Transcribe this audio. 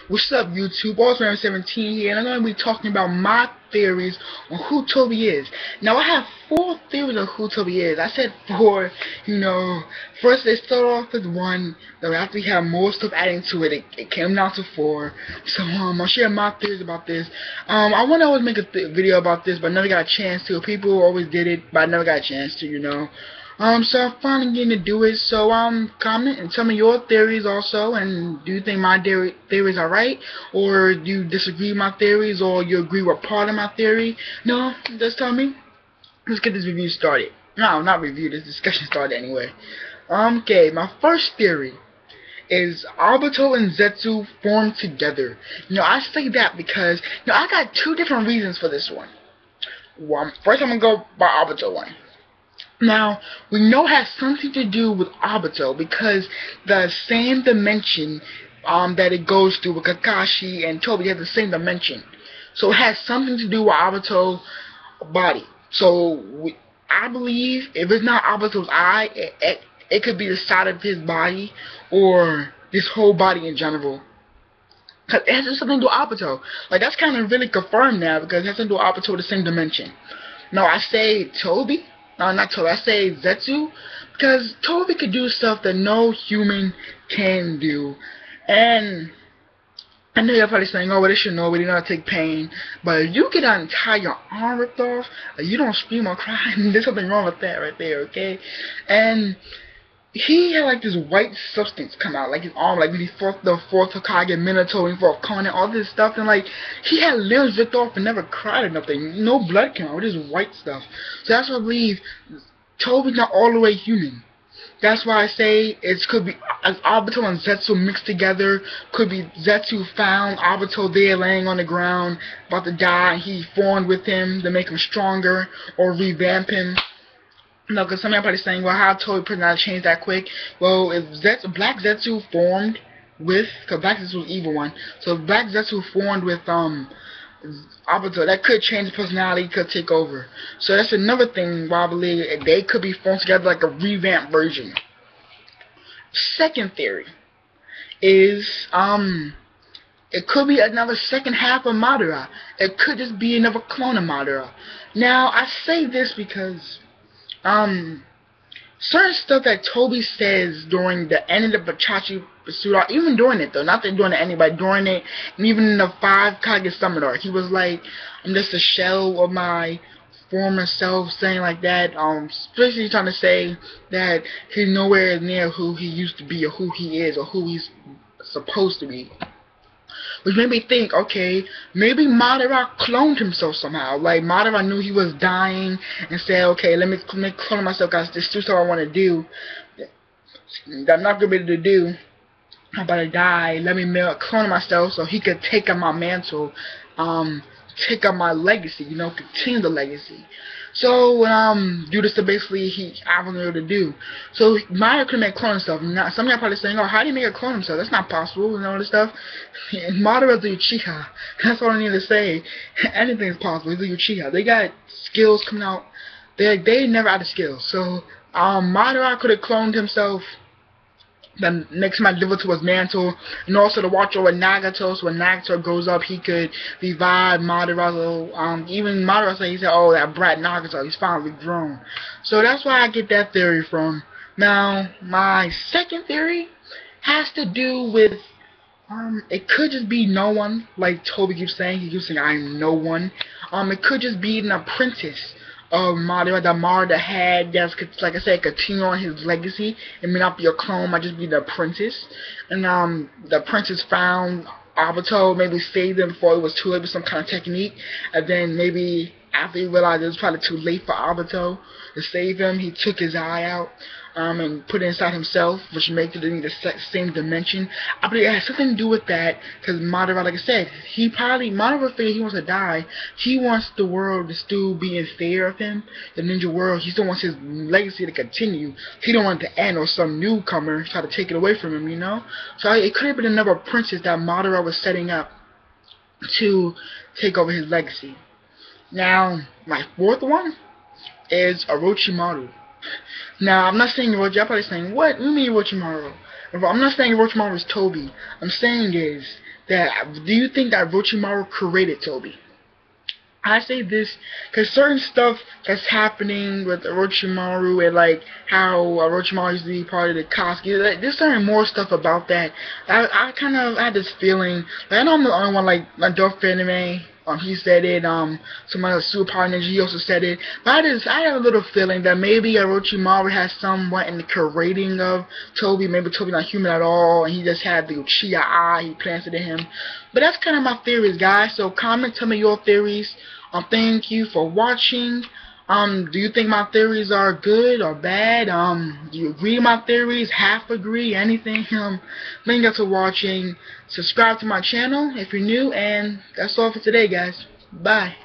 What's up, YouTube? Revamped here, and I'm going to be talking about my theories on who Tobi is. Now, I have 4 theories on who Tobi is. I said 4, first they start off with 1, then after we have more stuff adding to it, it came down to 4. So, I'll share my theories about this. I want to always make a video about this, but I never got a chance to. People always did it, but I never got a chance to. So I'm finally getting to do it. So comment and tell me your theories also. And do you think my theories are right, or do you disagree with my theories, or you agree with part of my theory? No, just tell me. Let's get this review started. No, not review. This discussion started anyway. Okay, my first theory is Obito and Zetsu formed together. I say that because I got 2 different reasons for this one. First, I'm gonna go by Obito one. Now, we know it has something to do with Obito because the same dimension that it goes through with Kakashi and Tobi have the same dimension. So it has something to do with Obito's body. So I believe if it's not Obito's eye, it could be the side of his body or this whole body in general. Because it has something to do with Obito. Like, that's kind of really confirmed now because it has something to do with Obito the same dimension. Now, I say Tobi. No, not Tobi. I say Zetsu, because Tobi could do stuff that no human can do. And I know you're probably saying, oh, well, they should know, we did not take pain. But if you get an entire arm ripped off, you don't scream or cry, there's something wrong with that right there, okay? And he had like this white substance come out, like his arm, like when he fought the 4th Hokage, Minato, and he fought Conan, all this stuff, and like, he had limbs ripped off and never cried or nothing. No blood came out, with this white stuff. So that's why I believe Tobi's not all the way human. That's why I say it could be as Obito and Zetsu mixed together. Could be Zetsu found Obito there laying on the ground, about to die, and he formed with him to make him stronger, or revamp him. No, because some of y'all probably saying, well, how Tobi put out change that quick? Well, if Black Zetsu formed with, because Black Zetsu was the evil one, so if Black Zetsu formed with Obito, that could change the personality, could take over. So that's another thing why I believe they could be formed together like a revamped version. Second theory is it could be another second half of Madara. It could just be another clone of Madara. Now I say this because certain stuff that Tobi says during the end of the Bachachi pursuit arc, even during it though, not that during the ending, but during it, and even in the 5 Kage Summit arc, he was like, I'm just a shell of my former self, saying like that, especially trying to say that he's nowhere near who he used to be, or who he is, or who he's supposed to be. Which made me think, okay, maybe Madara cloned himself somehow. Like, Madara knew he was dying and said, okay, let me clone myself, guys. This is what I want to do that I'm not going to be able to do. I'm about to die. Let me clone myself so he could take up my mantle, take up my legacy, continue the legacy. So, due to this, basically, I wasn't able to do. So, Madara couldn't make clone himself. Now, some of y'all probably saying, oh, how do you make a clone himself? That's not possible, and all this stuff. Madara's the Uchiha. That's all I need to say. Anything is possible. He's the Uchiha. They got skills coming out. They never out of skills. So, Madara could have cloned himself. Then next might live to his mantle, and also to watch over Nagato, so when Nagato grows up, he could revive Madara. Even Madara said, he said, oh, that brat Nagato, he's finally grown. So that's why I get that theory from. Now, my second theory has to do with, it could just be no one, like Tobi keeps saying. He keeps saying, I'm no one. It could just be an apprentice of Madara that Madara had, that's, like I said, continue on his legacy. It may not be a clone, might just be the apprentice. And the apprentice found Obito, maybe saved him before it was too late with some kind of technique. And then maybe after he realized it was probably too late for Obito to save him, he took his eye out and put it inside himself, which makes it in the same dimension. I believe it has something to do with that, because Madara, like I said, Madara figured he wants to die. He wants the world to still be in fear of him, the ninja world. He still wants his legacy to continue. He don't want it to end or some newcomer try to take it away from him, So it could have been another princess that Madara was setting up to take over his legacy. Now, my fourth one is Orochimaru. Now, I'm not saying Orochimaru. You're probably saying, what? You mean Orochimaru? I'm not saying Orochimaru is Tobi. I'm saying is, Do you think that Orochimaru created Tobi? I say this because certain stuff that's happening with Orochimaru and like how Orochimaru used to be part of the Koski, like, there's certain more stuff about that. I kind of had this feeling. Like, I know I'm the only one like Dorf Anime. He said it. Some other Super Power Ninja he also said it. But I have a little feeling that maybe Orochimaru has somewhat in the creating of Tobi. Maybe Tobi's not human at all, and he just had the Uchiha eye he planted in him. But that's kind of my theories, guys. So comment, tell me your theories. Thank you for watching. Do you think my theories are good or bad? Do you agree with my theories? Half agree? Anything? Thank you guys for watching. Subscribe to my channel if you're new, and that's all for today, guys. Bye.